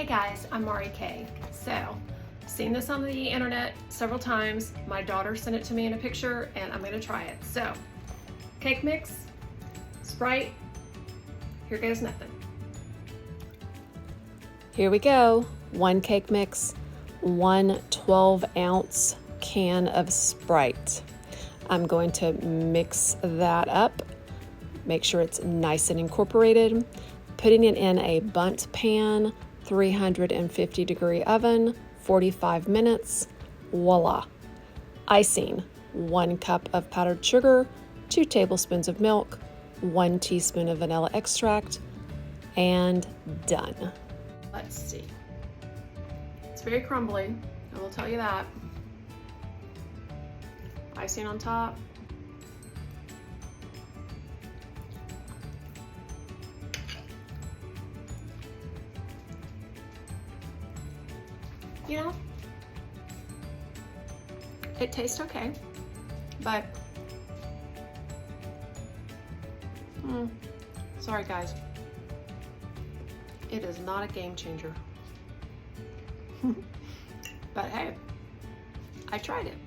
guys, I'm Mari K. So, seen this on the internet several times. My daughter sent it to me in a picture and I'm gonna try it. So, cake mix, Sprite, here goes nothing. Here we go. 1 cake mix, 1 12-ounce can of Sprite. I'm going to mix that up, make sure it's nice and incorporated, putting it in a bundt pan, 350-degree oven, 45 minutes, voila. Icing, 1 cup of powdered sugar, 2 tablespoons of milk, 1 teaspoon of vanilla extract, and done. Let's see. It's very crumbly, I will tell you that. Icing on top. You know, it tastes okay, but sorry guys, it is not a game changer. But hey, I tried it.